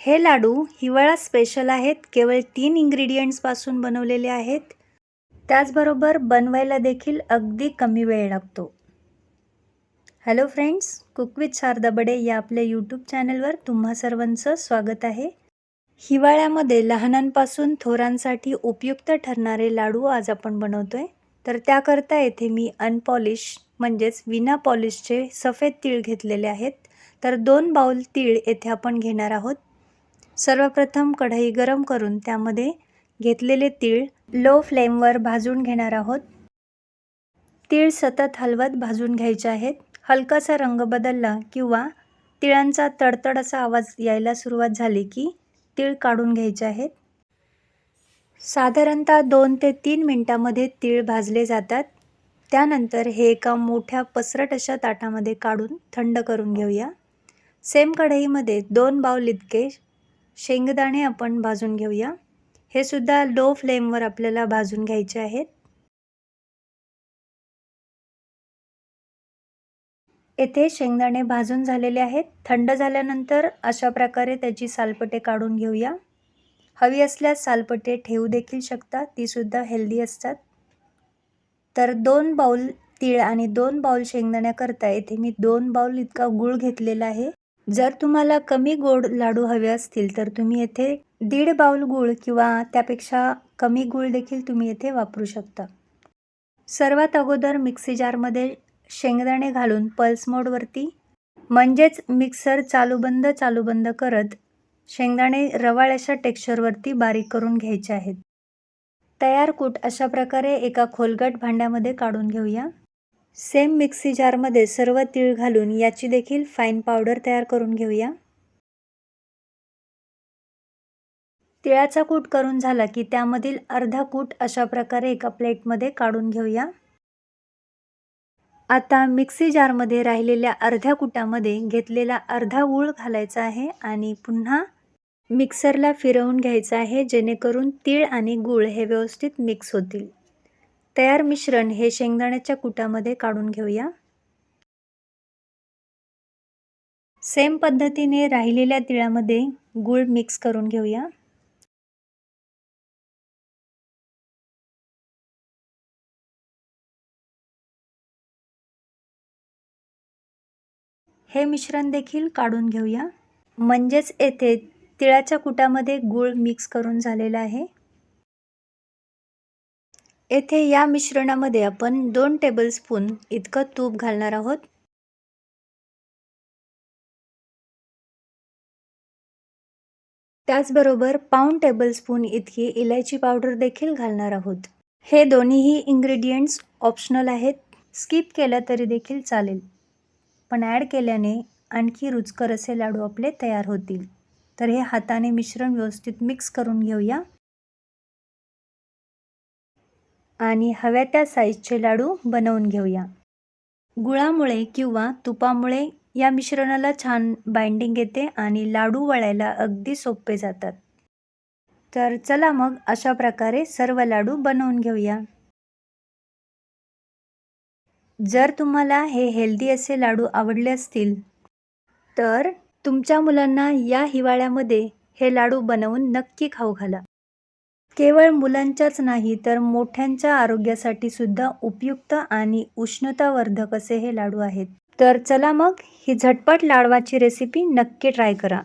हे लाडू हिवाळा स्पेशल आहेत. केवळ 3 इंग्रेडियंट्सपासून बनवलेले आहेत. त्याचबरोबर बनवायला देखील अगदी कमी वेळ लागतो. Hello friends, cook with Sharada Bade या आपल्या यूट्यूब चॅनलवर तुम्हा सर्वांचं स्वागत आहे. हिवाळ्यामध्ये लहानांपासून थोरांसाठी उपयुक्त ठरणारे लाडू आज आपण बनवतोय. तर त्याकरता येथे मी अनपॉलिश म्हणजेच विना पॉलिशचे सफेद तीळ घेतलेले आहेत. तर 2 बाउल तीळ येथे आपण घेणार आहोत. सर्वप्रथम कढई गरम करून त्यामध्ये घेतलेले तीळ लो फ्लेमवर भाजून घेणार आहोत. तीळ सतत हलवत भाजून घ्यायचे आहेत. हलकासा रंग बदलला किंवा तिळांचा तडतड असा आवाज यायला सुरुवात झाली की तीळ काढून घ्यायचे आहेत. साधारणतः 2 ते 3 मिनिटांमध्ये तीळ भाजले जातात. त्यानंतर हे एका मोठ्या पसरट अशा ताटामध्ये काढून थंड करून घेऊया. सेम कढईमध्ये 2 बाउल इतके शेंगदाणे आपण भाजून घेऊया. हे सुद्धा लो फ्लेमवर आपल्याला भाजून घ्यायचे आहेत. येथे शेंगदाणे भाजून झालेले आहेत. थंड झाल्यानंतर अशा प्रकारे त्याची सालपटे काढून घेऊया. हवी असल्यास सालपटे ठेवू देखील शकता, ती सुद्धा हेल्दी असतात. तर 2 बाउल तीळ आणि 2 बाउल शेंगदाण्याकरता येथे मी 2 बाउल इतका गूळ घेतलेला आहे. जर तुम्हाला कमी गोड लाडू हवे असतील तर तुम्ही येथे 1.5 बाउल गूळ किंवा त्यापेक्षा कमी गूळ देखील तुम्ही येथे वापरू शकता. सर्वात अगोदर मिक्सी जारमध्ये शेंगदाणे घालून पल्स मोडवरती म्हणजेच मिक्सर चालू बंद करत शेंगदाणे रवाळ अशा टेक्स्चरवरती बारीक करून घ्यायचे आहेत. तयार कूट अशा प्रकारे एका खोलगट भांड्यामध्ये काढून घेऊया. सेम मिक्सी जारमध्ये सर्व तीळ घालून याची देखील फाईन पावडर तयार करून घेऊया. तिळाचा कूट करून झाला की त्यामधील अर्धा कूट अशा प्रकारे एका प्लेटमध्ये काढून घेऊया. आता मिक्सी जारमध्ये राहिलेल्या अर्ध्या कुटामध्ये घेतलेला अर्धा गूळ घालायचा आहे आणि पुन्हा मिक्सरला फिरवून घ्यायचं आहे, जेणेकरून तीळ आणि गूळ हे व्यवस्थित मिक्स होतील. तयार मिश्रण हे शेंगदाण्याच्या कुटामध्ये काढून घेऊया. सेम पद्धतीने राहिलेल्या तिळामध्ये गूळ मिक्स करून घेऊया. हे मिश्रण देखील काढून घेऊया. म्हणजेच येथे तिळाच्या कुटामध्ये गूळ मिक्स करून झालेला आहे. येथे या मिश्रणामध्ये आपण 2 टेबलस्पून इतकं तूप घालणार आहोत. त्याचबरोबर पाऊण टेबलस्पून इतकी इलायची पावडर देखील घालणार आहोत. हे दोन्हीही इंग्रेडियंट्स ऑप्शनल आहेत. स्किप केलं तरी देखील चालेल, पण ॲड केल्याने आणखी रुचकर असे लाडू आपले तयार होतील. तर हे हाताने मिश्रण व्यवस्थित मिक्स करून घेऊया आणि हव्या त्या साईजचे लाडू बनवून घेऊया. गुळामुळे किंवा तुपामुळे या मिश्रणाला छान बाइंडिंग येते आणि लाडू वळायला अगदी सोपे जातात. तर चला मग अशा प्रकारे सर्व लाडू बनवून घेऊया. जर तुम्हाला हे हेल्दी असे लाडू आवडले असतील तर तुमच्या मुलांना या हिवाळ्यामध्ये हे लाडू बनवून नक्की खाऊ घाला. केवळ मुलांच्याच नाही तर मोठ्यांच्या आरोग्यासाठी सुद्धा उपयुक्त आणि उष्णतावर्धक असे हे लाडू आहेत. तर चला मग ही झटपट लाडवाची रेसिपी नक्की ट्राय करा.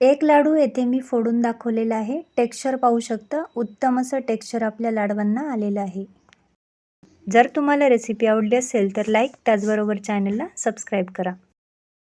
एक लाडू येथे मी फोडून दाखवलेला आहे. टेक्स्चर पाहू शकता, उत्तम असं टेक्स्चर आपल्या लाडवांना आलेलं आहे. जर तुम्हाला रेसिपी आवडली असेल तर लाईक, त्याचबरोबर चॅनलला सबस्क्राईब करा.